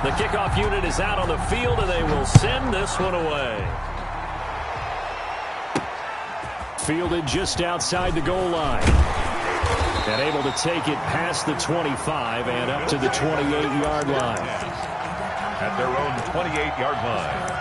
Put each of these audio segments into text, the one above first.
The kickoff unit is out on the field, and they will send this one away. Fielded just outside the goal line. And able to take it past the 25 and up to the 28-yard line. At their own 28-yard line.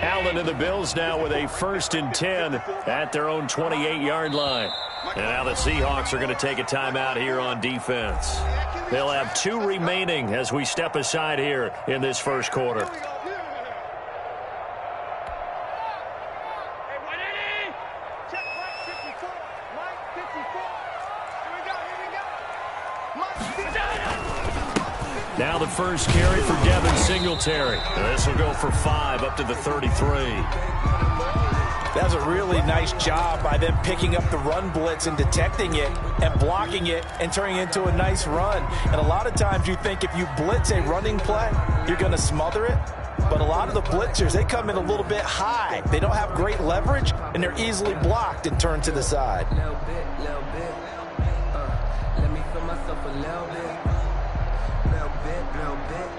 Allen and the Bills now with a 1st and 10 at their own 28-yard line. And now the Seahawks are going to take a timeout here on defense. They'll have 2 remaining as we step aside here in this first quarter. Now the first carry for Devin Singletary. This will go for 5 up to the 33. That's a really nice job by them picking up the run blitz and detecting it and blocking it and turning it into a nice run. And a lot of times you think if you blitz a running play, you're going to smother it. But a lot of the blitzers, they come in a little bit high. They don't have great leverage, and they're easily blocked and turned to the side. Little bit. Let me feel myself a little bit.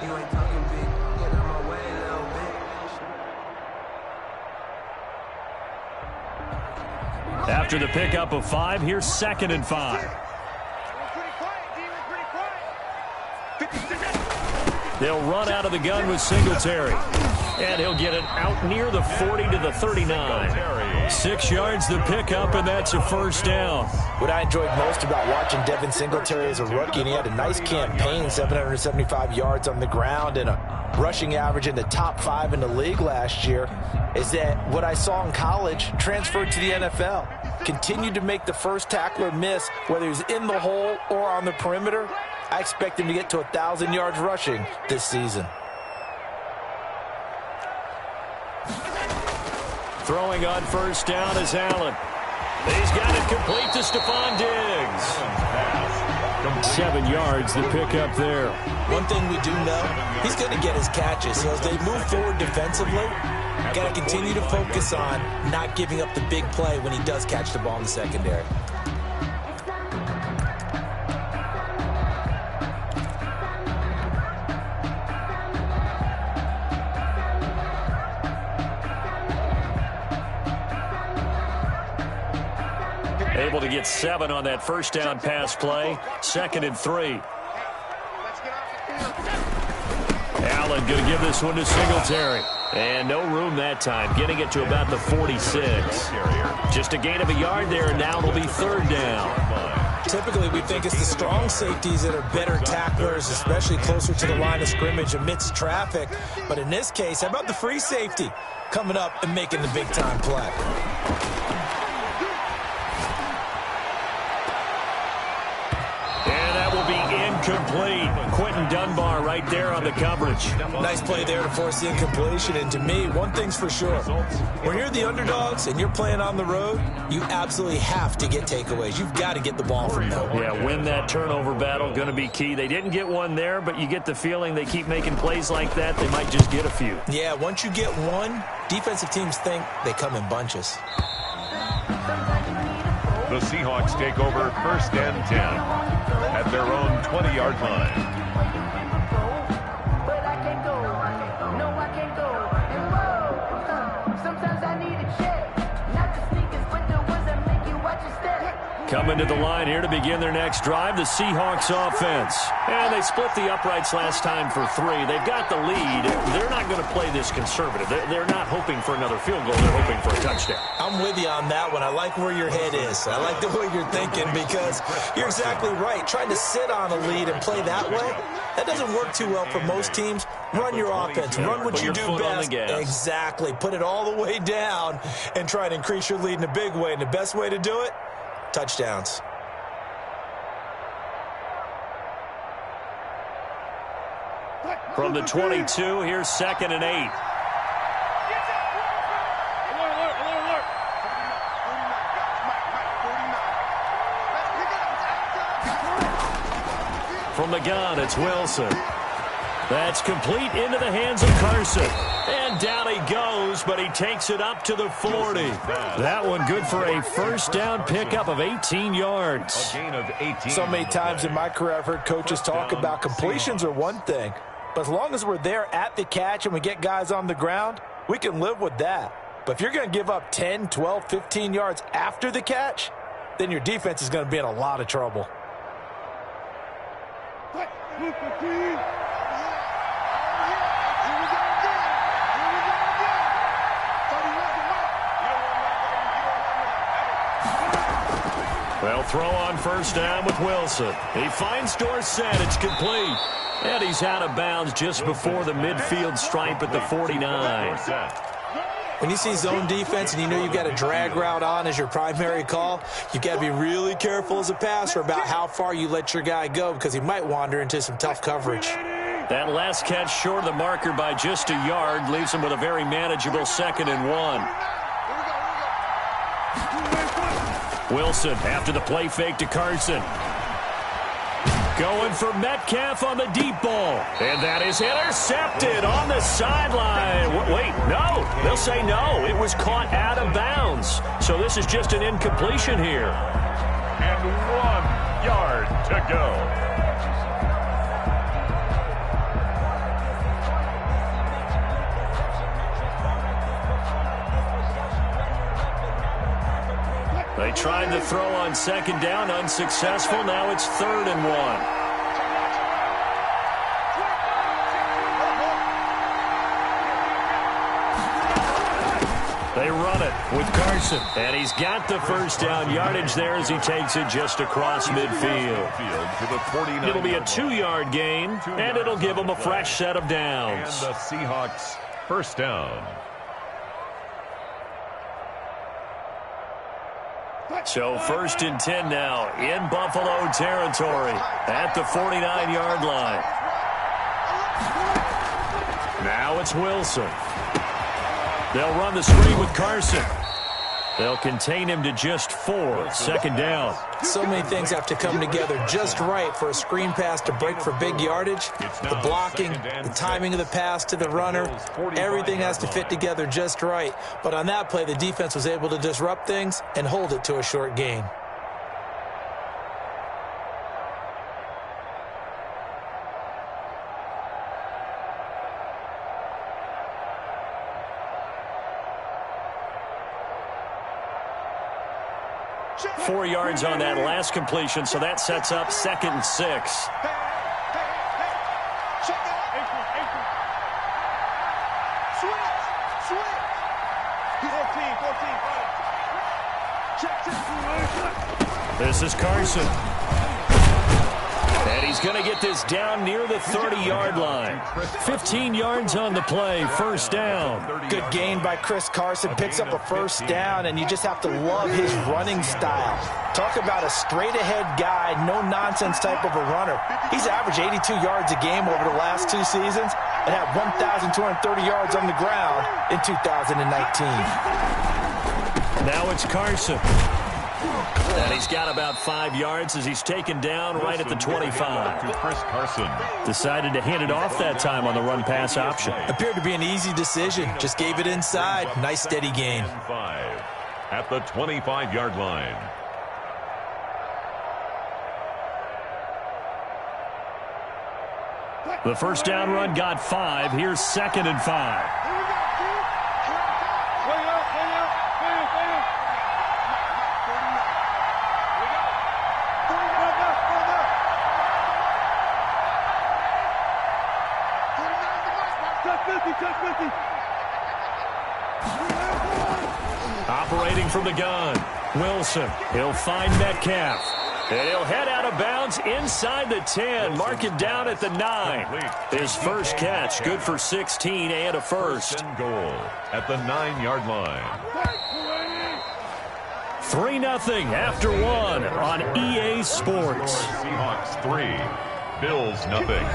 You ain't talking big. Get out my way a little bit. After the pickup of 5, here's 2nd and 5. They'll run out of the gun with Singletary. And he'll get it out near the 40 to the 39. 6 yards the pickup, and that's a 1st down. What I enjoyed most about watching Devin Singletary as a rookie, and he had a nice campaign, 775 yards on the ground and a rushing average in the top 5 in the league last year, is that what I saw in college transferred to the NFL. Continued to make the first tackler miss, whether he's in the hole or on the perimeter. I expect him to get to 1,000 yards rushing this season. Throwing on 1st down is Allen. He's got it complete to Stephon Diggs. 7 yards the pickup there. One thing we do know, he's going to get his catches. So as they move forward defensively, got to continue to focus on not giving up the big play when he does catch the ball in the secondary. Able to get 7 on that 1st down pass play. 2nd and 3. Allen going to give this one to Singletary. And no room that time, getting it to about the 46. Just a gain of a yard there, and now it'll be 3rd down. Typically, we think it's the strong safeties that are better tacklers, especially closer to the line of scrimmage amidst traffic. But in this case, how about the free safety coming up and making the big-time play? Incomplete. Quentin Dunbar right there on the coverage. Nice play there to force the incompletion. And to me, one thing's for sure. When you're the underdogs and you're playing on the road, you absolutely have to get takeaways. You've got to get the ball from them. Yeah, win that turnover battle. Going to be key. They didn't get one there, but you get the feeling they keep making plays like that. They might just get a few. Yeah, once you get one, defensive teams think they come in bunches. The Seahawks take over 1st and 10 at their own 20-yard line. Coming to the line here to begin their next drive, the Seahawks offense. And they split the uprights last time for 3. They've got the lead. They're not going to play this conservative. They're not hoping for another field goal. They're hoping for a touchdown. I'm with you on that one. I like where your head is. I like the way you're thinking because you're exactly right. Trying to sit on a lead and play that way, that doesn't work too well for most teams. Run your offense. Run what you do best. Exactly. Put it all the way down and try to increase your lead in a big way. And the best way to do it, touchdowns. From the 22, here's 2nd and 8. From the gun, it's Wilson. That's complete into the hands of Carson. And down he goes, but he takes it up to the 40. That one good for a first down pickup of 18 yards. A gain of 18. So many times in my career I've heard coaches talk about completions are one thing, but as long as we're there at the catch and we get guys on the ground, we can live with that. But if you're going to give up 10, 12, 15 yards after the catch, then your defense is going to be in a lot of trouble. They'll throw on first down with Wilson. He finds Dorsett. It's complete. And he's out of bounds just before the midfield stripe at the 49. When you see zone defense and you know you've got a drag route on as your primary call, you've got to be really careful as a passer about how far you let your guy go because he might wander into some tough coverage. That last catch short of the marker by just a yard leaves him with a very manageable 2nd and 1. Wilson after the play fake to Carson. Going for Metcalf on the deep ball. And that is intercepted on the sideline. Wait, no. They'll say no. It was caught out of bounds. So this is just an incompletion here. And 1 yard to go. They tried to throw on 2nd down, unsuccessful. Now it's 3rd and 1. They run it with Carson. And he's got the first down yardage there as he takes it just across midfield. It'll be a 2-yard gain, and it'll give them a fresh set of downs. And the Seahawks first down. So 1st and 10 now in Buffalo territory at the 49-yard line. Now it's Wilson. They'll run the screen with Carson. They'll contain him to just 4. 2nd down. So many things have to come together just right for a screen pass to break for big yardage. The blocking, the timing of the pass to the runner, everything has to fit together just right. But on that play, the defense was able to disrupt things and hold it to a short gain. Four yards on that last completion, so that sets up 2nd and 6. This is Carson. And he's going to get this down near the 30-yard line. 15 yards on the play, first down. Good gain by Chris Carson, picks up a first down, and you just have to love his running style. Talk about a straight-ahead guy, no-nonsense type of a runner. He's averaged 82 yards a game over the last 2 seasons and had 1,230 yards on the ground in 2019. Now it's Carson. And he's got about 5 yards as he's taken down right at the 25. To Chris Carson. Decided to hand it off that time on the run-pass option. Appeared to be an easy decision. Just gave it inside. Nice steady gain. 5 at the 25-yard line. The first down run got 5. Here's 2nd and 5. Operating from the gun, Wilson. He'll find Metcalf. And he'll head out of bounds inside the 10. Mark it down at the 9. His first catch, good for 16 and a first. First and goal at the 9-yard line. 3-0 after 1 on EA Sports. Seahawks 3, Bills nothing.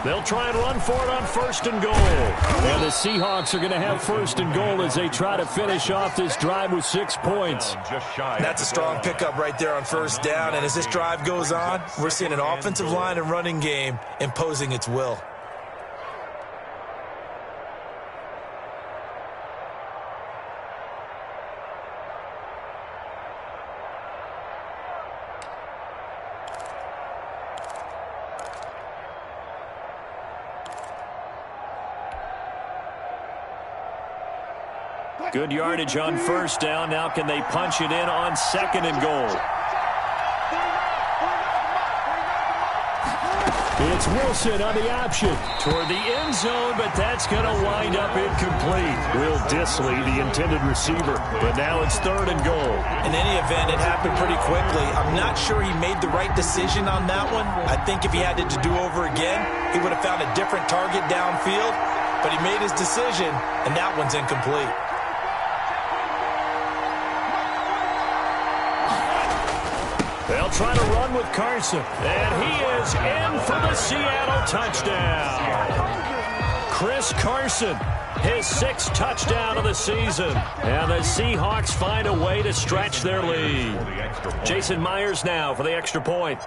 They'll try and run for it on 1st and goal. And the Seahawks are going to have 1st and goal as they try to finish off this drive with 6 points. That's a strong pickup right there on 1st down. And as this drive goes on, we're seeing an offensive line and running game imposing its will. Good yardage on 1st down. Now can they punch it in on 2nd and goal? It's Wilson on the option toward the end zone, but that's going to wind up incomplete. Will Disley, the intended receiver, but now it's 3rd and goal. In any event, it happened pretty quickly. I'm not sure he made the right decision on that one. I think if he had it to do over again, he would have found a different target downfield, but he made his decision, and that one's incomplete. They'll try to run with Carson, and he is in for the Seattle touchdown. Chris Carson, his 6th touchdown of the season, and the Seahawks find a way to stretch their lead. Jason Myers now for the extra point.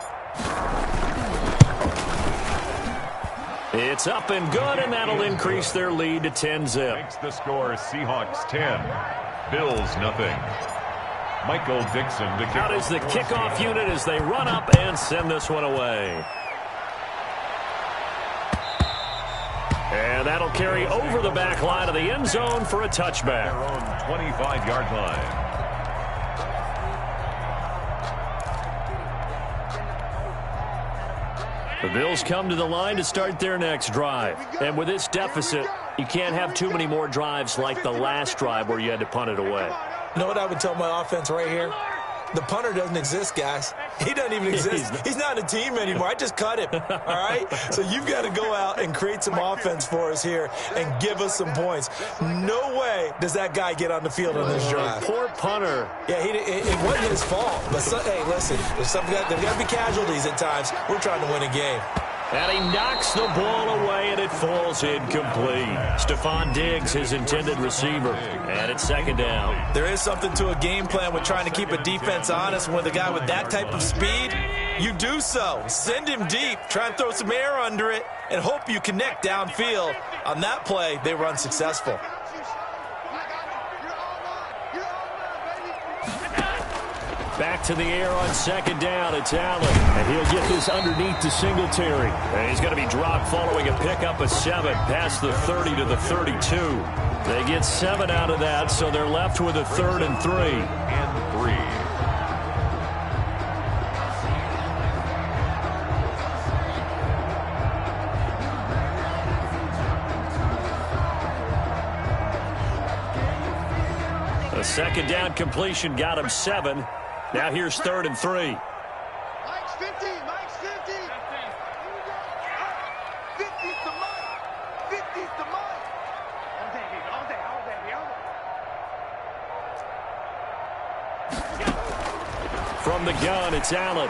It's up and good, and that'll increase their lead to 10-zip. Makes the score Seahawks 10, Bills nothing. Michael Dixon to kick. Out is the kickoff unit as they run up and send this one away. And that'll carry over the back line of the end zone for a touchback. Their own 25-yard line. The Bills come to the line to start their next drive. And with this deficit, you can't have too many more drives like the last drive where you had to punt it away. You know what I would tell my offense right here? The punter doesn't exist, guys. He doesn't even exist. He's not a team anymore. I just cut him, all right? So you've got to go out and create some offense for us here and give us some points. No way does that guy get on the field on this drive. Poor punter. Yeah, it wasn't his fault. But, hey, listen, there's got to be casualties at times. We're trying to win a game. And he knocks the ball away, and it falls incomplete. Stephon Diggs, his intended receiver. And it's 2nd down. There is something to a game plan with trying to keep a defense honest. With a guy with that type of speed, you do so. Send him deep. Try and throw some air under it and hope you connect downfield. On that play, they were unsuccessful. Back to the air on 2nd down. It's Allen. And he'll get this underneath to Singletary. And he's going to be dropped following a pickup of 7 past the 30 to the 32. They get 7 out of that, so they're left with a 3rd and 3. A 2nd down completion got him 7. Now here's 3rd and 3. Mike's 50. Mike's 50. 50's to Mike. 50's to Mike. From the gun, it's Allen.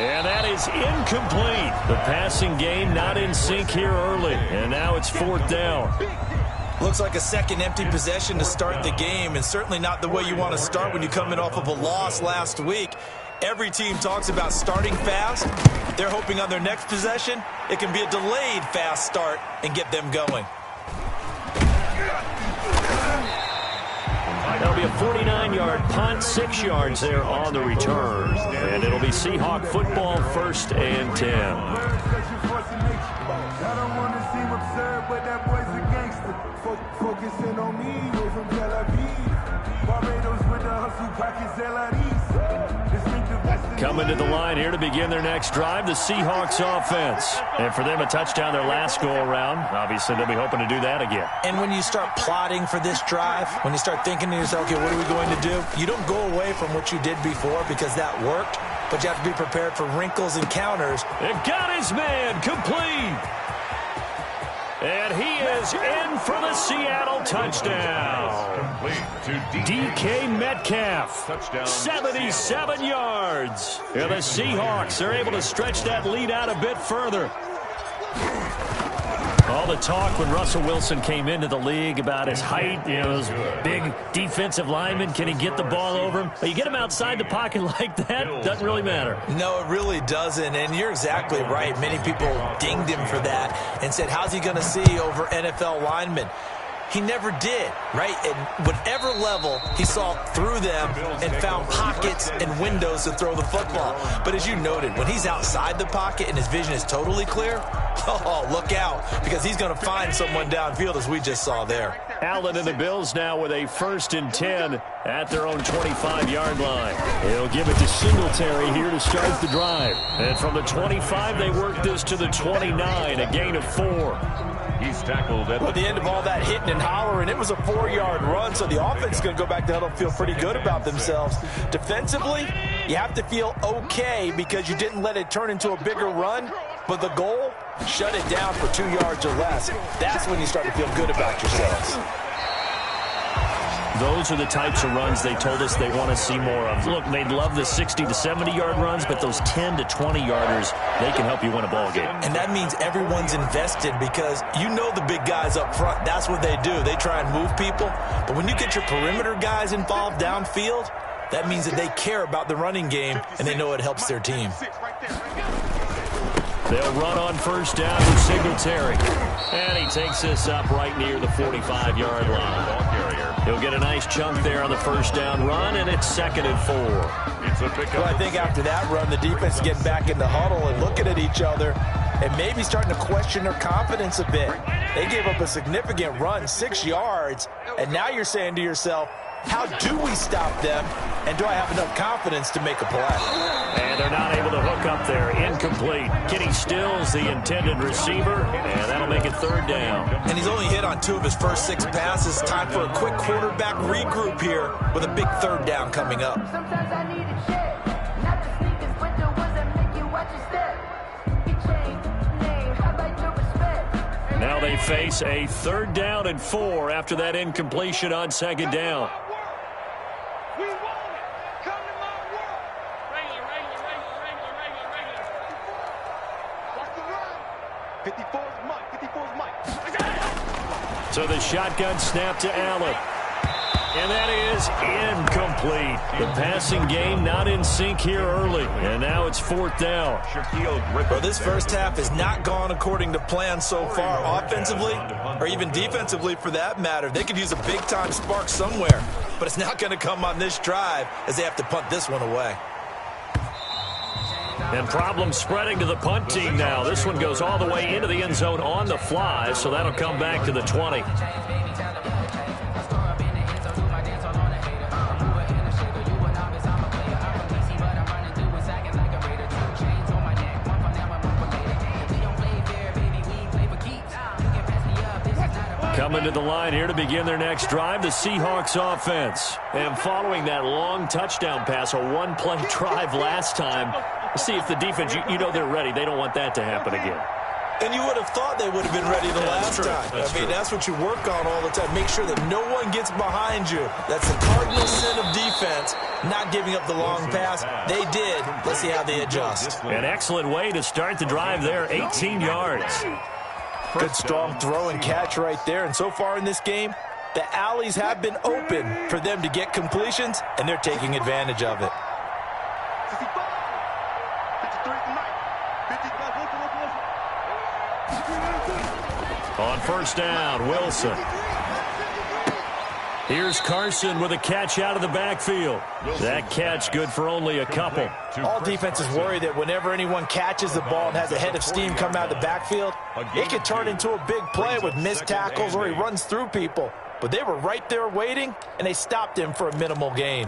And that is incomplete. The passing game not in sync here early. And now it's 4th down. Looks like a second empty possession to start the game, and certainly not the way you want to start when you come in off of a loss last week. Every team talks about starting fast. They're hoping on their next possession, it can be a delayed fast start and get them going. That'll be a 49-yard punt, 6 yards there on the return. And it'll be Seahawk football, 1st and 10. I don't want to seem absurd, but that boy's a gangster. Focusing on me, way from Tel Aviv. Barbados with the hustle, pockets Coming to the line here to begin their next drive, the Seahawks offense. And for them, a touchdown their last go-around. Obviously, they'll be hoping to do that again. And when you start plotting for this drive, when you start thinking to yourself, okay, what are we going to do? You don't go away from what you did before because that worked, but you have to be prepared for wrinkles and counters. And got his man complete. And he is is in for the Seattle touchdown. DK Metcalf, 77 yards. And the Seahawks are able to stretch that lead out a bit further. All the talk when Russell Wilson came into the league about his height, you know, those big defensive linemen, can he get the ball over him? You get him outside the pocket like that, doesn't really matter. No, it really doesn't, and you're exactly right. Many people dinged him for that and said, how's he going to see over NFL linemen? He never did, right? At whatever level, he saw through them and found pockets and windows to throw the football. But as you noted, when he's outside the pocket and his vision is totally clear, oh, look out, because he's going to find someone downfield, as we just saw there. Allen and the Bills now with a 1st and 10 at their own 25-yard line. He'll give it to Singletary here to start the drive. And from the 25, they work this to the 29, a gain of 4. He's tackled at the end of all that hitting and hollering. It was a 4-yard run, so the offense is going to go back to huddle and feel pretty good about themselves. Defensively, you have to feel okay because you didn't let it turn into a bigger run, but the goal, shut it down for 2 yards or less. That's when you start to feel good about yourselves. Those are the types of runs they told us they want to see more of. Look, they'd love the 60 to 70-yard runs, but those 10 to 20-yarders, they can help you win a ball game. And that means everyone's invested because you know the big guys up front, that's what they do. They try and move people. But when you get your perimeter guys involved downfield, that means that they care about the running game and they know it helps their team. They'll run on 1st down with Singletary. And he takes this up right near the 45-yard line. He'll get a nice chunk there on the 1st down run, and it's 2nd and 4. Well, I think after that run, the defense is getting back in the huddle and looking at each other and maybe starting to question their confidence a bit. They gave up a significant run, 6 yards, and now you're saying to yourself, how do we stop them, and do I have enough confidence to make a play? And they're not able to hook up there. Incomplete. Kenny Stills, the intended receiver, and that'll make it 3rd down. And he's only hit on 2 of his first 6 passes. Time for a quick quarterback regroup here with a big 3rd down coming up. Sometimes I need a check, not the sneakers, but the ones that make you watch your step. Your chain, name, how about your respect? Now they face a 3rd down and 4 after that incompletion on 2nd down. We want it. Come to my world. Watch the run. 54's Mike. 54's Mike. So the shotgun snap to Allen. And that is incomplete. The passing game not in sync here early. And now it's 4th down. Well, this first half has not gone according to plan so far offensively or even defensively for that matter. They could use a big-time spark somewhere, but it's not going to come on this drive as they have to punt this one away. And problems spreading to the punt team now. This one goes all the way into the end zone on the fly, so that'll come back to the 20. Coming to the line here to begin their next drive, the Seahawks offense. And following that long touchdown pass, a one-play drive last time, see if the defense, you know they're ready. They don't want that to happen again. And you would have thought they would have been ready the last time. That's what you work on all the time. Make sure that no one gets behind you. That's the cardinal sin of defense, not giving up the long pass. They did. Let's see how they adjust. An excellent way to start the drive there, 18 yards. Good strong throw and catch right there. And so far in this game, the alleys have been open for them to get completions, and they're taking advantage of it. 55. 53's Mike. 55. On 1st down, Wilson. Here's Carson with a catch out of the backfield. That catch good for only a couple. All defenses worry that whenever anyone catches the ball and has a head of steam come out of the backfield, it could turn into a big play with missed tackles or he runs through people. But they were right there waiting, and they stopped him for a minimal gain.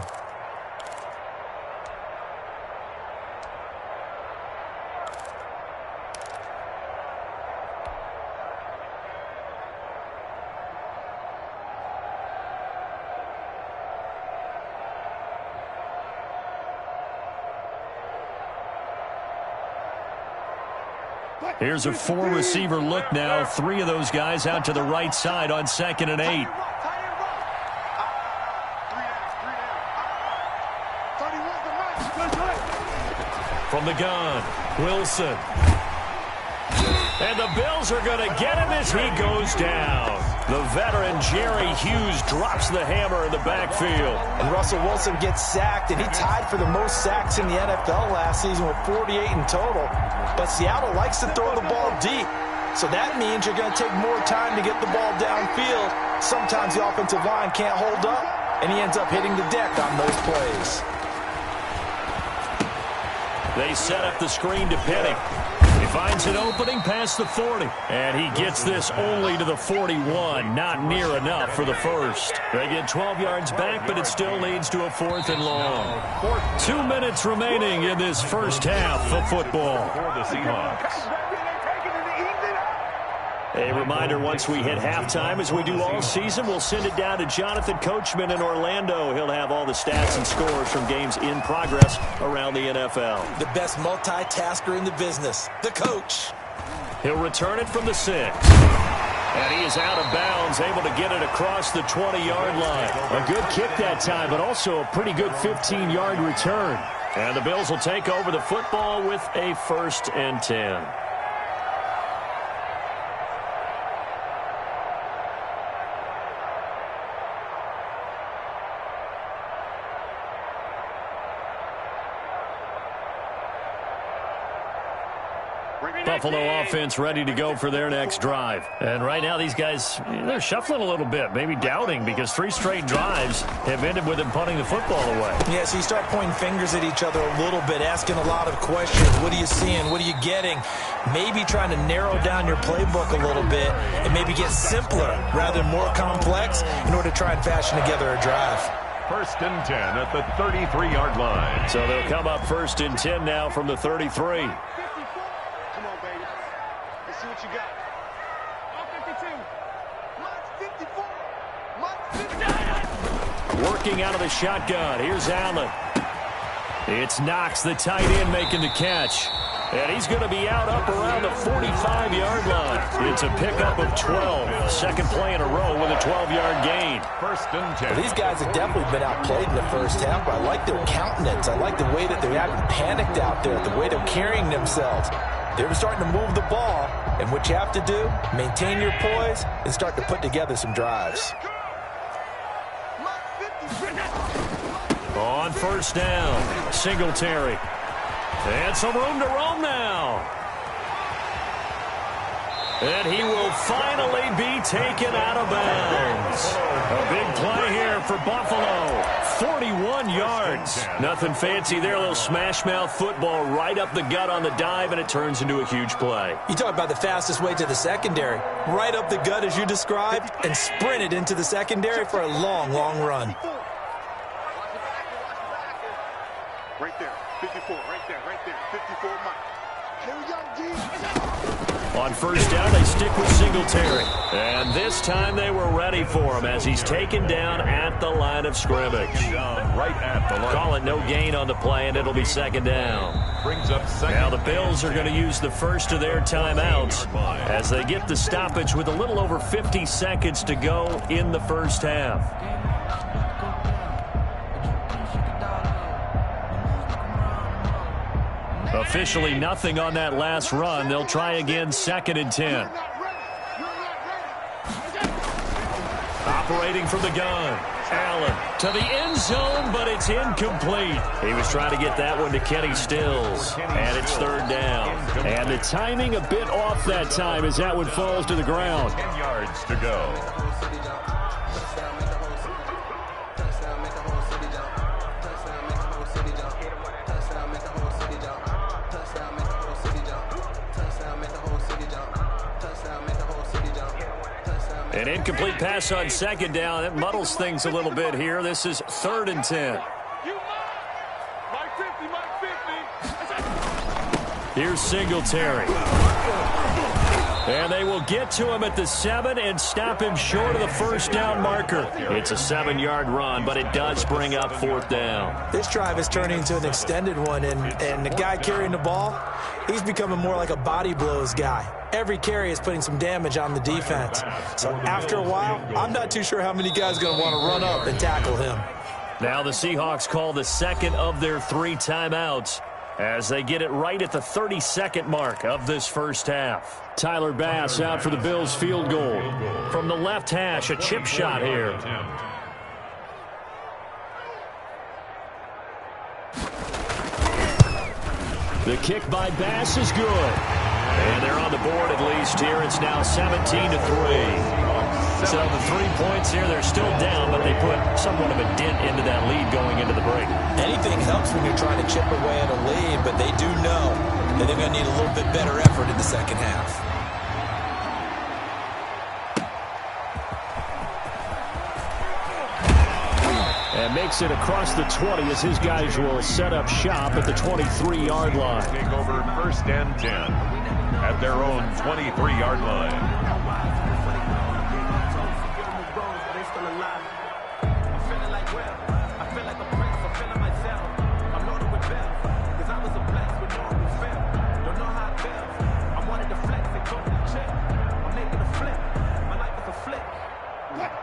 Here's a four-receiver look now. 3 of those guys out to the right side on 2nd and 8. From the gun, Wilson. And the Bills are going to get him as he goes down. The veteran Jerry Hughes drops the hammer in the backfield. And Russell Wilson gets sacked, and he tied for the most sacks in the NFL last season with 48 in total. But Seattle likes to throw the ball deep. So that means you're going to take more time to get the ball downfield. Sometimes the offensive line can't hold up, and he ends up hitting the deck on those plays. They set up the screen to Penny. He finds an opening past the 40. And he gets this only to the 41. Not near enough for the first. They get 12 yards back, but it still leads to a 4th and long. 2 minutes remaining in this first half of football. For the Seahawks. A reminder, once we hit halftime, as we do all season, we'll send it down to Jonathan Coachman in Orlando. He'll have all the stats and scores from games in progress around the NFL. The best multitasker in the business, the coach. He'll return it from the 6. And he is out of bounds, able to get it across the 20-yard line. A good kick that time, but also a pretty good 15-yard return. And the Bills will take over the football with a 1st and 10. Buffalo offense ready to go for their next drive. And right now these guys, they're shuffling a little bit, maybe doubting, because 3 straight drives have ended with them punting the football away. Yeah, so you start pointing fingers at each other a little bit, asking a lot of questions. What are you seeing? What are you getting? Maybe trying to narrow down your playbook a little bit and maybe get simpler rather than more complex in order to try and fashion together a drive. 1st and 10 at the 33-yard line. So they'll come up 1st and 10 now from the 33. Working out of the shotgun. Here's Allen. It's Knox, the tight end, making the catch. And he's going to be out up around the 45-yard line. It's a pickup of 12. Second play in a row with a 12-yard gain. 1st and 10. Well, these guys have definitely been outplayed in the first half, but I like their countenance. I like the way that they haven't panicked out there, the way they're carrying themselves. They're starting to move the ball, and what you have to do, maintain your poise and start to put together some drives. On 1st down, Singletary. And some room to roam now. And he will finally be taken out of bounds. A big play here for Buffalo. 41 yards. Nothing fancy there. A little smash-mouth football right up the gut on the dive, and it turns into a huge play. You talk about the fastest way to the secondary. Right up the gut as you described, and sprinted into the secondary for a long, long run. Right there, 54, right there, 54, Mike. On 1st down, they stick with Singletary. And this time they were ready for him as he's taken down at the line of scrimmage. Right at the line. Call it no gain on the play, and it'll be 2nd down. Brings up 2nd. Now the Bills are going to use the first of their timeouts as they get the stoppage with a little over 50 seconds to go in the first half. Officially nothing on that last run. They'll try again 2nd and 10. Operating from the gun. Allen to the end zone, but it's incomplete. He was trying to get that one to Kenny Stills. And it's 3rd down. And the timing a bit off that time as that one falls to the ground. 10 yards to go. An incomplete pass on 2nd down. It muddles things a little bit here. This is 3rd and 10. Here's Singletary. And they will get to him at the 7 and stop him short of the first down marker. It's a 7-yard run, but it does bring up 4th down. This drive is turning into an extended one, and the guy carrying the ball, he's becoming more like a body blows guy. Every carry is putting some damage on the defense. So after a while, I'm not too sure how many guys are going to want to run up and tackle him. Now the Seahawks call the second of their 3 timeouts as they get it right at the 32nd mark of this first half. Tyler Bass out for the Bills field goal. From the left hash, a chip shot here. The kick by Bass is good. And they're on the board at least here. It's now 17-3. So the 3 points here, they're still down, but they put somewhat of a dent into that lead going into the break. Anything helps when you're trying to chip away at a lead, but they do know that they're going to need a little bit better effort in the second half. And makes it across the 20 as his guys will set up shop at the 23-yard line. Take over 1st and 10 at their own 23-yard line.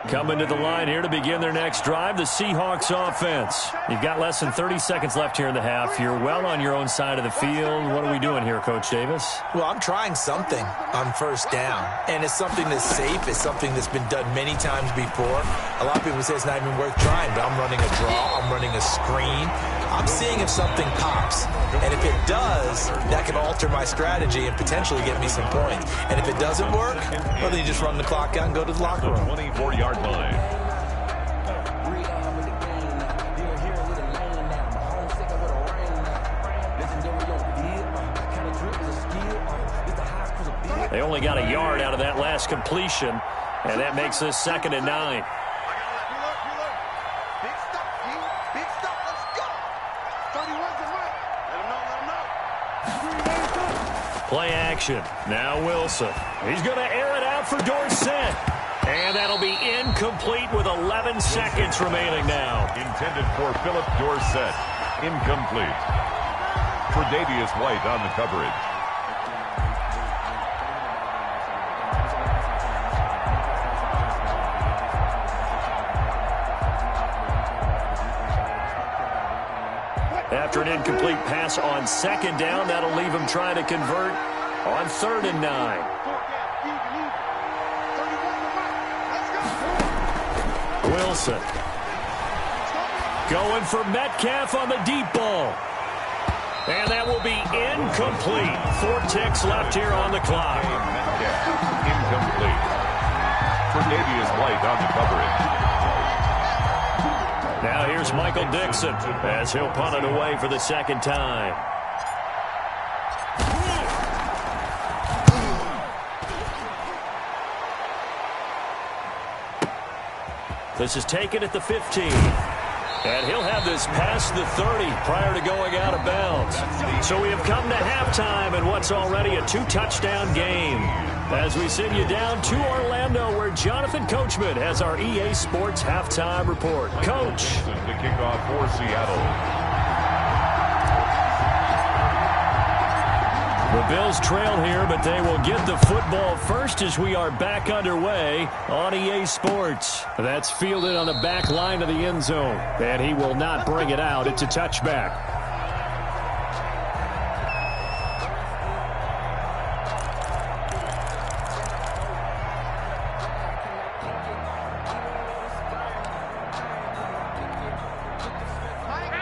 Coming to the line here to begin their next drive, the Seahawks offense. You've got less than 30 seconds left here in the half. You're well on your own side of the field. What are we doing here, Coach Davis? Well, I'm trying something on 1st down, and it's something that's safe. It's something that's been done many times before. A lot of people say it's not even worth trying, but I'm running a draw. I'm running a screen. I'm seeing if something pops, and if it does, that can alter my strategy and potentially get me some points. And if it doesn't work, well, then you just run the clock out and go to the locker room. 24-yard line. They only got a yard out of that last completion, and that makes this 2nd and 9. Play action. Now Wilson. He's going to air it out for Dorsett. And that'll be incomplete with 11 seconds remaining now. Intended for Philip Dorsett. Incomplete. Tre'Davious White on the coverage. After an incomplete pass on 2nd down, that'll leave him trying to convert on 3rd and 9. Wilson. Going for Metcalf on the deep ball. And that will be incomplete. 4 ticks left here on the clock. Metcalf, incomplete. Tre'Davious White on the coverage. Now here's Michael Dixon as he'll punt it away for the 2nd time. This is taken at the 15. And he'll have this past the 30 prior to going out of bounds. So we have come to halftime in what's already a 2-touchdown game. As we send you down to Orlando, where Jonathan Coachman has our EA Sports Halftime Report. Coach. The kickoff for Seattle. The Bills trail here, but they will get the football first as we are back underway on EA Sports. That's fielded on the back line of the end zone, and he will not bring it out. It's a touchback.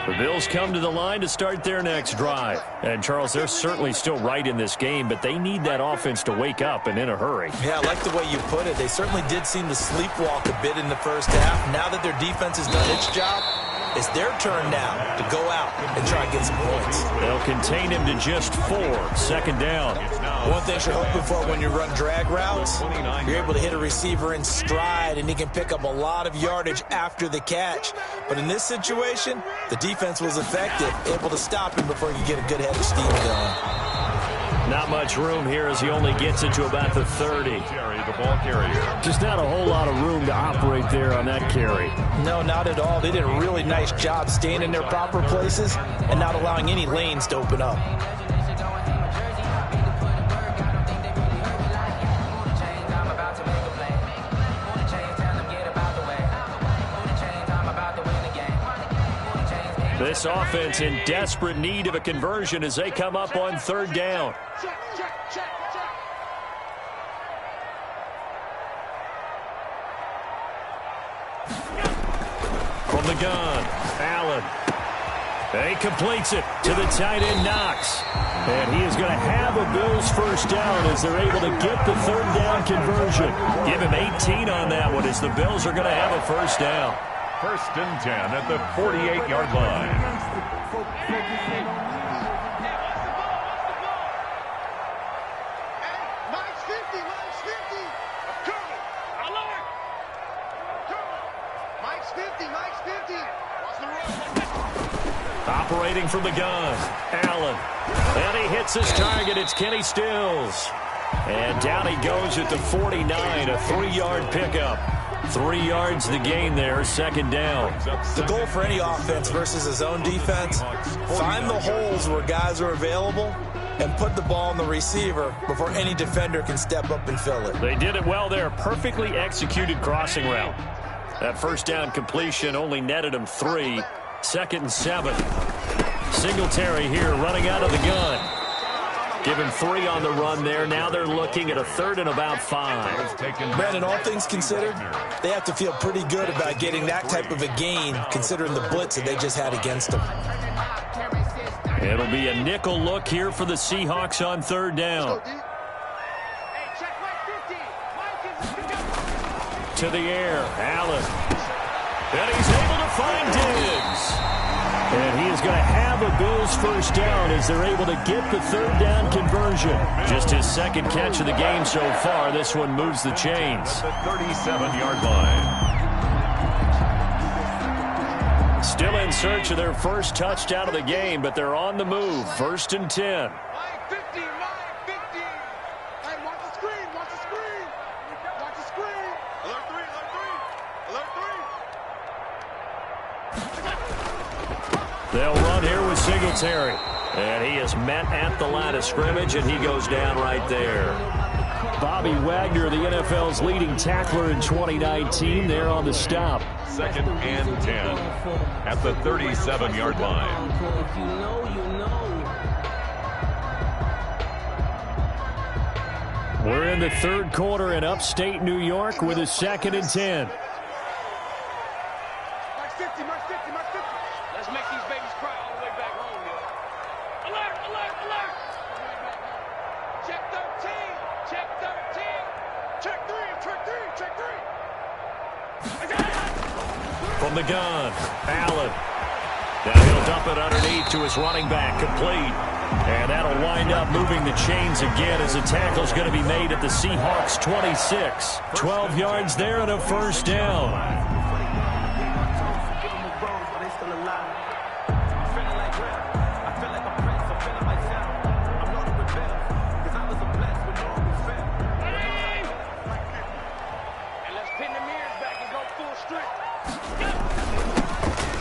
The Bills come to the line to start their next drive. And, Charles, they're certainly still right in this game, but they need that offense to wake up and in a hurry. Yeah, I like the way you put it. They certainly did seem to sleepwalk a bit in the first half. Now that their defense has done its job, it's their turn now to go out and try and get some points. They'll contain him to just 4. 2nd down. One thing you're hoping for when you run drag routes, you're able to hit a receiver in stride, and he can pick up a lot of yardage after the catch. But in this situation, the defense was effective, able to stop him before you get a good head of steam going. Not much room here as he only gets it to about the 30. Terry, the ball carrier. Just not a whole lot of room to operate there on that carry. No, not at all. They did a really nice job staying in their proper places and not allowing any lanes to open up. This offense in desperate need of a conversion as they come up on third down. From the gun, Allen. He completes it to the tight end, Knox. And he is going to have a Bills first down as they're able to get the third down conversion. Give him 18 on that one as the Bills are going to have a first down. First and 10 at the 48-yard line. Operating from the gun, Allen. And he hits his target. It's Kenny Stills. And down he goes at the 49, a 3-yard pickup. 3 yards the gain there, second down. The goal for any offense versus his own defense, find the holes where guys are available and put the ball in the receiver before any defender can step up and fill it. They did it well there. Perfectly executed crossing route. That first down completion only netted him 3. Second and 7. Singletary here running out of the gun. Give him 3 on the run there. Now they're looking at a third and about 5. Brandon, all things considered, they have to feel pretty good about getting that type of a gain considering the blitz that they just had against them. It'll be a nickel look here for the Seahawks on third down. To the air, Allen. And he's able to find Diggs. And he is going to have a Bills first down as they're able to get the third down conversion. Just his second catch of the game so far. This one moves the chains. At the 37-yard line. Still in search of their first touchdown of the game, but they're on the move. First and 10. They'll run here with Singletary. And he is met at the line of scrimmage, and he goes down right there. Bobby Wagner, the NFL's leading tackler in 2019, there on the stop. Second and 10 at the 37-yard line. We're in the third quarter in upstate New York with a second and 10. From the gun, Allen. Now he'll dump it underneath to his running back, complete. And that'll wind up moving the chains again as the tackle's going to be made at the Seahawks 26. 12 yards there and a first down.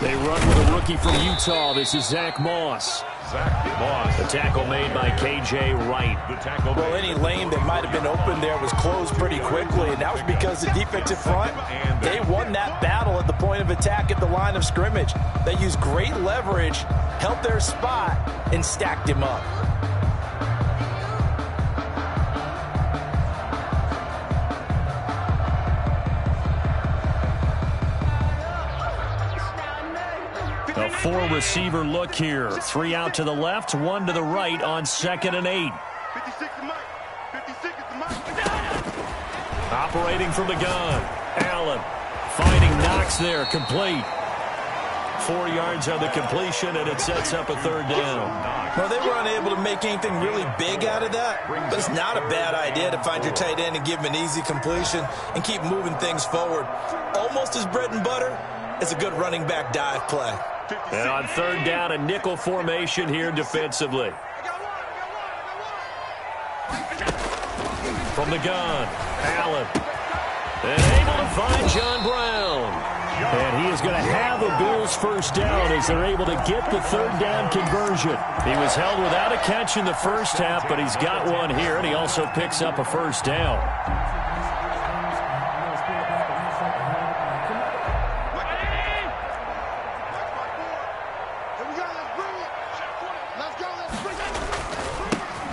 They run with a rookie from Utah. This is Zach Moss. The tackle made by K.J. Wright. Well, any lane that might have been open there was closed pretty quickly, and that was because the defensive front, they won that battle at the point of attack at the line of scrimmage. They used great leverage, held their spot, and stacked him up. A 4-receiver look here. 3 out to the left, 1 to the right on second and 8. 56 to Mike. 56 to Mike. Operating from the gun. Allen finding Knox there, complete. 4 yards on the completion, and it sets up a third down. Well, they were unable to make anything really big out of that, but it's not a bad idea to find your tight end and give him an easy completion and keep moving things forward. Almost as bread and butter as a good running back dive play. And on third down, a nickel formation here defensively. from the gun. Allen. And able to find John Brown. And he is going to have a Bills first down as they're able to get the third down conversion. He was held without a catch in the first half, but he's got one here, and he also picks up a first down.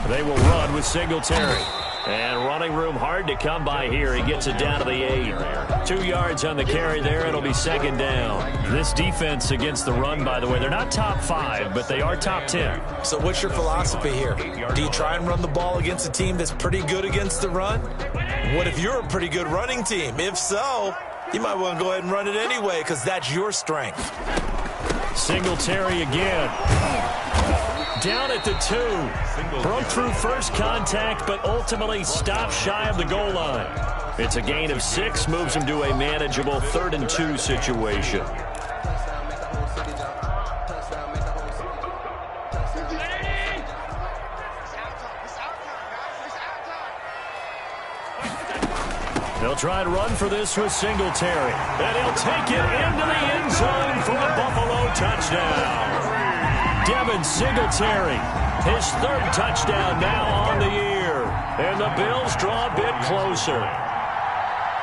They will run with Singletary. And running room hard to come by here. He gets it down to the 8. 2 yards on the carry there. It'll be second down. This defense against the run, by the way, they're not top 5, but they are top 10. So what's your philosophy here? Do you try and run the ball against a team that's pretty good against the run? What if you're a pretty good running team? If so, you might want to go ahead and run it anyway because that's your strength. Singletary again. Down at the 2. Broke through first contact, but ultimately stopped shy of the goal line. It's a gain of 6, moves him to a manageable 3rd and 2 situation. They'll try and run for this with Singletary. And he'll take it into the end zone for a Buffalo touchdown. Devin Singletary, his 3rd touchdown now on the year. And the Bills draw a bit closer.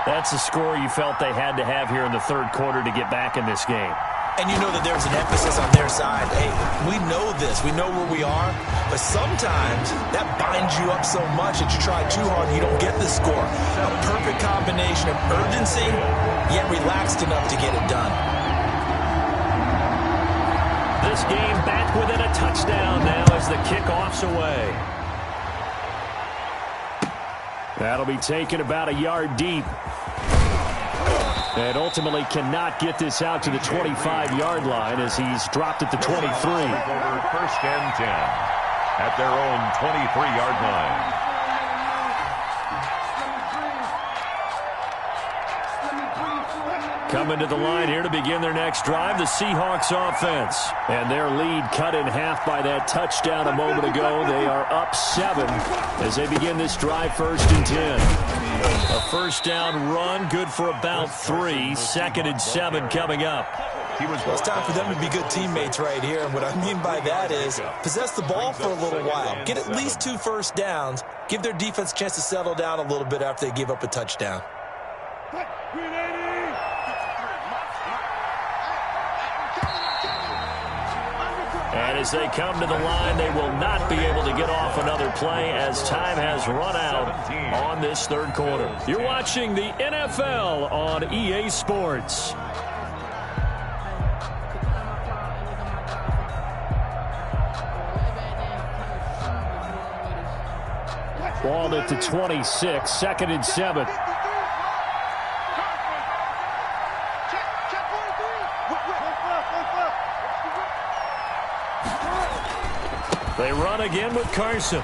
That's the score you felt they had to have here in the 3rd quarter to get back in this game. And you know that there's an emphasis on their side. Hey, we know this. We know where we are. But sometimes that binds you up so much that you try too hard and you don't get the score. A perfect combination of urgency, yet relaxed enough to get it done. This game back within a touchdown now as the kickoff's away. That'll be taken about a yard deep. And ultimately cannot get this out to the 25-yard line as he's dropped at the 23. Over first and 10 at their own 23-yard line. Coming to the line here to begin their next drive, the Seahawks offense. And their lead cut in half by that touchdown a moment ago. They are up 7 as they begin this drive, 1st and 10. A first down run, good for about 3. 2nd and 7 coming up. Well, it's time for them to be good teammates right here. And what I mean by that is possess the ball for a little while. Get at least 2 first downs. Give their defense a chance to settle down a little bit after they give up a touchdown. And as they come to the line, they will not be able to get off another play as time has run out on this 3rd quarter. You're watching the NFL on EA Sports. Ball at the 26, 2nd and 7. They run again with Carson.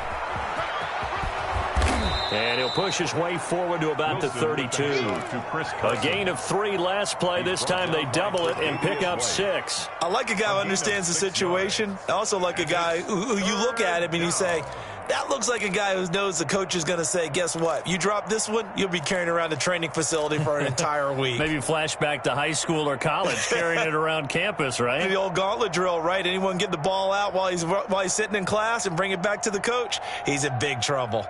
And he'll push his way forward to about the 32. A gain of 3 last play. This time they double it and pick up 6. I like a guy who understands the situation. I also like a guy who you look at him and you say, that looks like a guy who knows the coach is going to say, guess what? You drop this one, you'll be carrying around the training facility for an entire week. Maybe flashback to high school or college, carrying it around campus, right? The old gauntlet drill, right? Anyone get the ball out while he's sitting in class and bring it back to the coach, he's in big trouble.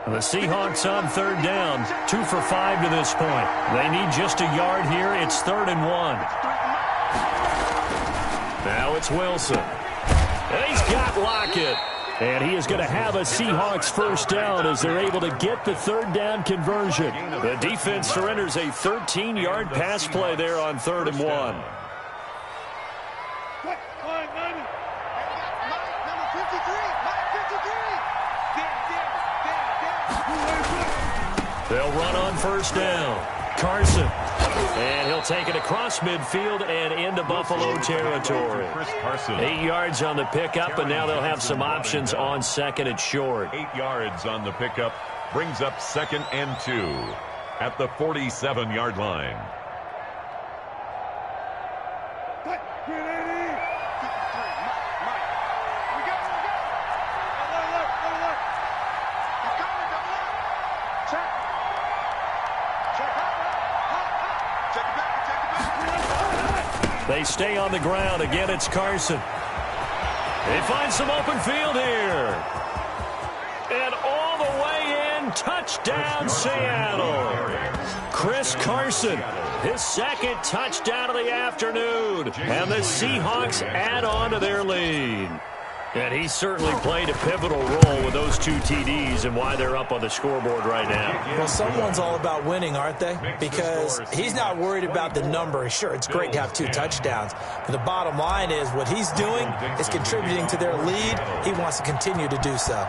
The Seahawks on 3rd down, 2 for 5 to this point. They need just a yard here. It's 3rd and 1. Now it's Wilson. And he's got Lockett. And he is going to have a Seahawks first down as they're able to get the 3rd down conversion. The defense surrenders a 13-yard pass play there on 3rd and 1. They'll run on 1st down. Carson. And he'll take it across midfield and into Buffalo territory. 8 yards on the pickup, and now they'll have some options on 2nd and short. 8 yards on the pickup brings up 2nd and 2 at the 47-yard line. They stay on the ground. Again, it's Carson. They find some open field here. And all the way in, touchdown Seattle. Chris Carson, his second touchdown of the afternoon. And the Seahawks add on to their lead. And he certainly played a pivotal role with those 2 TDs and why they're up on the scoreboard right now. Well, someone's all about winning, aren't they? Because he's not worried about the number. Sure, it's great to have 2 touchdowns. But the bottom line is what he's doing is contributing to their lead. He wants to continue to do so.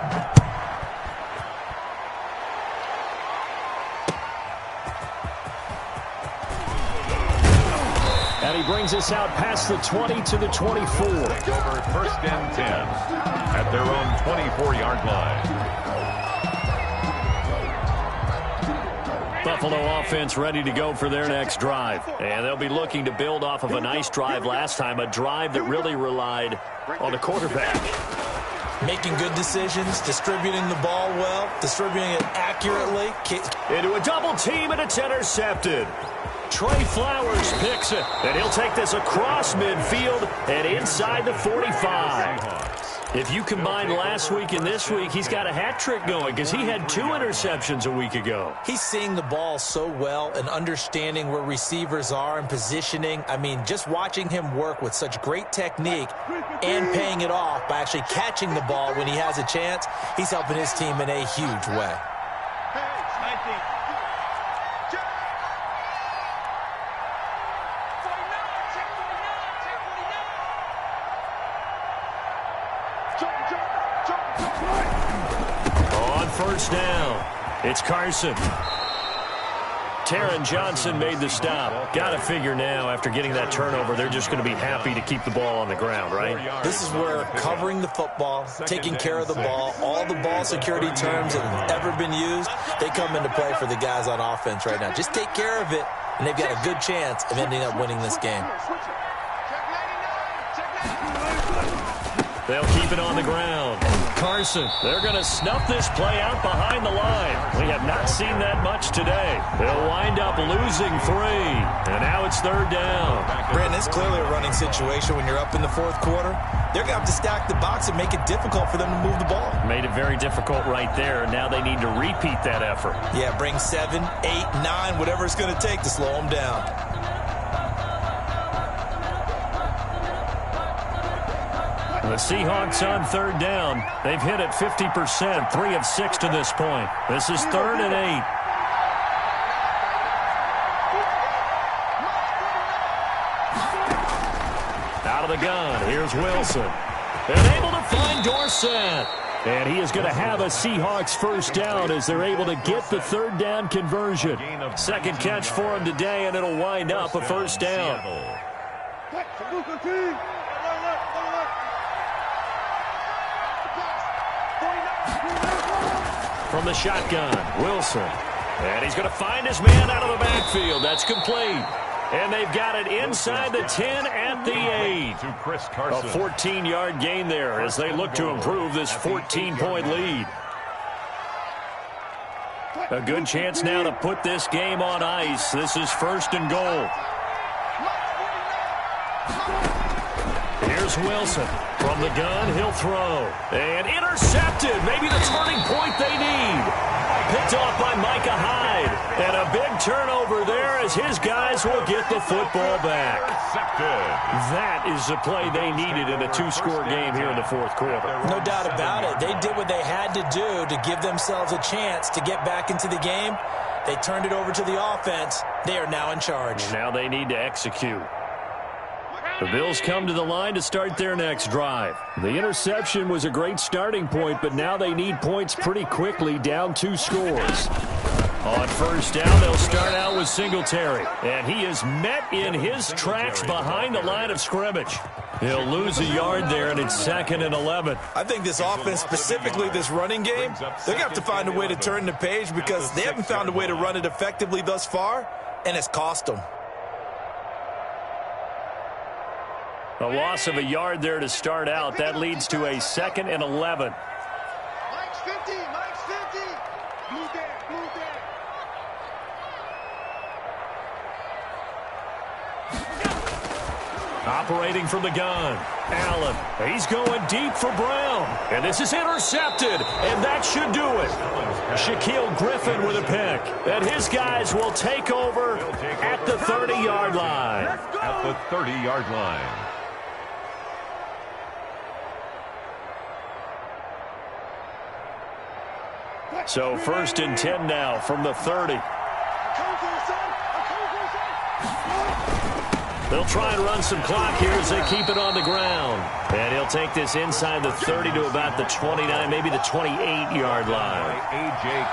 And he brings us out past the 20 to the 24. Over 1st and 10 at their own 24-yard line. Buffalo offense ready to go for their next drive. And they'll be looking to build off of a nice drive last time, a drive that really relied on the quarterback. Making good decisions, distributing the ball well, distributing it accurately. Into a double team, and it's intercepted. Trey Flowers picks it, and he'll take this across midfield and inside the 45. If you combine last week and this week, he's got a hat trick going because he had 2 interceptions a week ago. He's seeing the ball so well and understanding where receivers are and positioning. I mean, just watching him work with such great technique and paying it off by actually catching the ball when he has a chance, he's helping his team in a huge way. On first down, it's Carson. Taron Johnson made the stop. Got to figure now, after getting that turnover, they're just going to be happy to keep the ball on the ground, right? This is where covering the football, taking care of the ball, all the ball security terms that have ever been used, they come into play for the guys on offense right now. Just take care of it, and they've got a good chance of ending up winning this game. They'll keep it on the ground. Carson, they're going to snuff this play out behind the line. We have not seen that much today. They'll wind up losing 3. And now it's 3rd down. Brandon, it's clearly a running situation when you're up in the 4th quarter. They're going to have to stack the box and make it difficult for them to move the ball. Made it very difficult right there. Now they need to repeat that effort. Yeah, bring 7, 8, 9, whatever it's going to take to slow them down. The Seahawks on 3rd down. They've hit it 50%, 3 of 6 to this point. This is 3rd and 8. Out of the gun, here's Wilson. And able to find Dorsett. And he is going to have a Seahawks first down as they're able to get the 3rd down conversion. Second catch for him today, and it'll wind up a first down. From the shotgun, Wilson. And he's going to find his man out of the backfield. That's complete. And they've got it inside the 10 at the 8. A 14-yard gain there as they look to improve this 14-point lead. A good chance now to put this game on ice. This is 1st and goal. Here's Wilson. From the gun, he'll throw. And intercepted. Maybe the turning point they need. Picked off by Micah Hyde. And a big turnover there as his guys will get the football back. That is the play they needed in a 2-score game here in the 4th quarter. No doubt about it. They did what they had to do to give themselves a chance to get back into the game. They turned it over to the offense. They are now in charge. Now they need to execute. The Bills come to the line to start their next drive. The interception was a great starting point, but now they need points pretty quickly, down 2 scores. On first down, they'll start out with Singletary. And he is met in his tracks behind the line of scrimmage. He'll lose a yard there, and it's 2nd and 11. I think this offense, specifically this running game, they're going to have to find a way to turn the page because they haven't found a way to run it effectively thus far, and it's cost them. A loss of a yard there to start out. That leads to a 2nd and 11. Mike's 50. Mike's 50. Blue there. Blue there. Operating from the gun. Allen. He's going deep for Brown. And this is intercepted. And that should do it. Shaquille Griffin with a pick. And his guys will take over at the 30-yard line. At the 30-yard line. So 1st and 10 now from the 30. They'll try and run some clock here as they keep it on the ground. And he'll take this inside the 30 to about the 29, maybe the 28-yard line.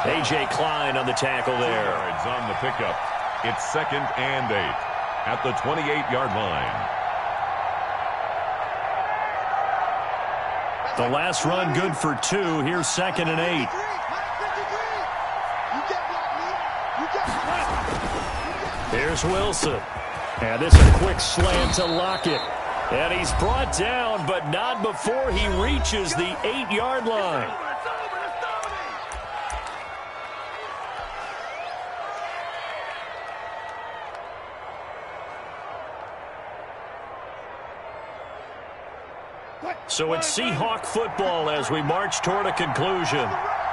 A.J. Klein on the tackle there. Yards on the pickup. It's 2nd and 8 at the 28-yard line. The last run good for 2. Here's 2nd and 8. Here's Wilson. And this is a quick slant to Lockett. And he's brought down, but not before he reaches the 8-yard line. So it's Seahawk football as we march toward a conclusion.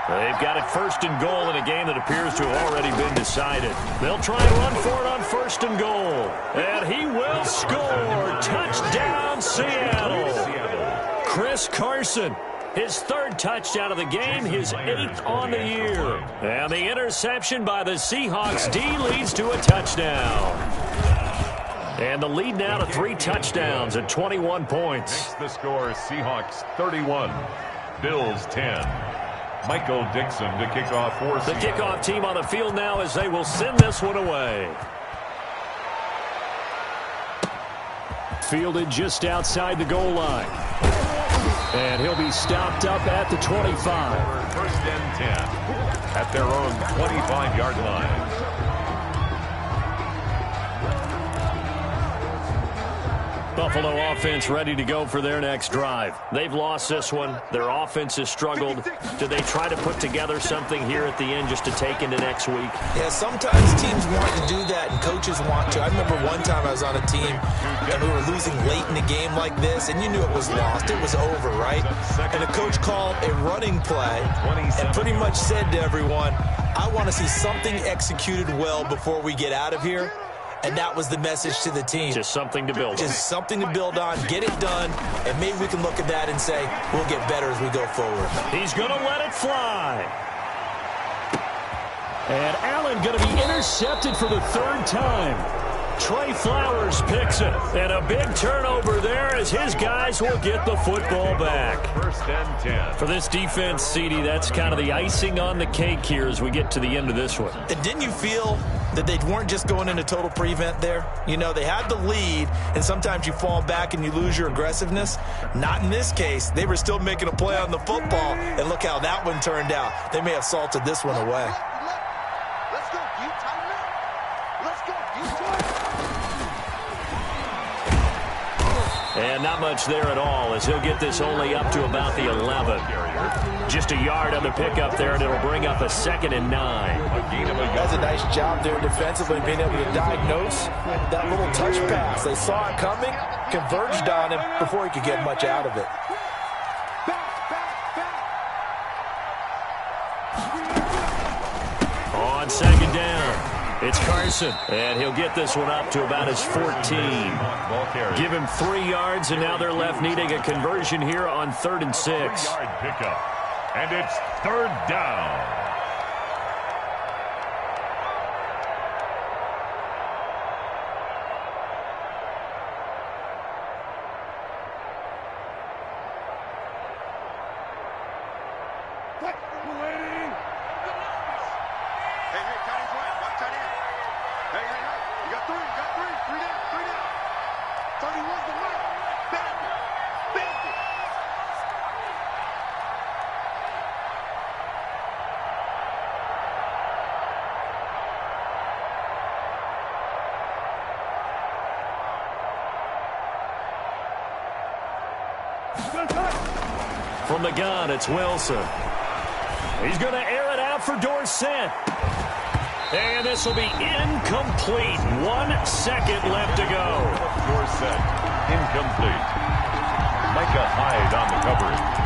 They've got it 1st and goal in a game that appears to have already been decided. They'll try and run for it on 1st and goal. And he will score. Touchdown, Seattle. Chris Carson, his 3rd touchdown of the game, his 8th on the year. And the interception by the Seahawks D leads to a touchdown. And the lead now to 3 touchdowns at 21 points. Makes the score Seahawks 31, Bills 10. Michael Dixon to kick off for the kickoff team on the field now as they will send this one away. Fielded just outside the goal line. And he'll be stopped up at the 25. 1st and 10 at their own 25-yard line. Buffalo offense ready to go for their next drive. They've lost this one. Their offense has struggled. Do they try to put together something here at the end just to take into next week? Yeah, sometimes teams want to do that and coaches want to. I remember one time I was on a team and we were losing late in a game like this, and you knew it was lost. It was over, right? And the coach called a running play and pretty much said to everyone, I want to see something executed well before we get out of here. And that was the message to the team. Just something to build on. Just something to build on, get it done, and maybe we can look at that and say, we'll get better as we go forward. He's going to let it fly. And Allen going to be intercepted for the 3rd time. Trey Flowers picks it. And a big turnover there as his guys will get the football back. 1st and 10. For this defense, CD, that's kind of the icing on the cake here as we get to the end of this one. And didn't you feel that they weren't just going into total prevent there? You know, they had the lead, and sometimes you fall back and you lose your aggressiveness. Not in this case. They were still making a play on the football, and look how that one turned out. They may have salted this one away. Let's go, you tighten up. Let's go, you And not much there at all as he'll get this only up to about the 11. Just a yard on the pickup there, and it'll bring up a 2nd and 9. That's a nice job there defensively, being able to diagnose that little touch pass. They saw it coming, converged on him before he could get much out of it. On 2nd down, it's Carson, and he'll get this one up to about his 14. Give him 3 yards, and now they're left needing a conversion here on 3rd and 6. 3-yard pickup, and it's 3rd down. From the gun, it's Wilson. He's going to air it out for Dorsett. And this will be incomplete. 1 second left to go. Dorsett incomplete. Micah Hyde on the coverage.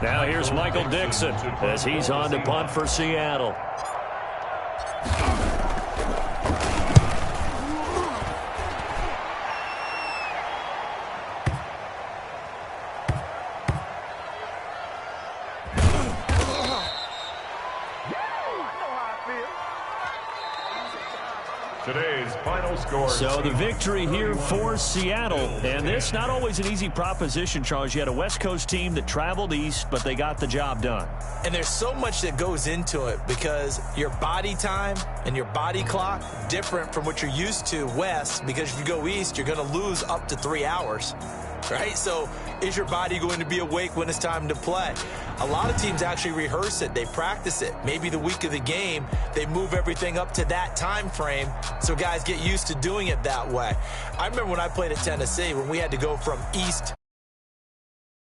Now here's Michael Dixon as he's on to punt for Seattle. Today's final score. So the victory here for Seattle. And this, not always an easy proposition, Charles. You had a West Coast team that traveled east, but they got the job done. And there's so much that goes into it because your body time and your body clock different from what you're used to west, because if you go east, you're going to lose up to 3 hours. Right? So is your body going to be awake when it's time to play? A lot of teams actually rehearse it. They practice it. Maybe the week of the game, they move everything up to that time frame so guys get used to doing it that way. I remember when I played at Tennessee, when we had to go from east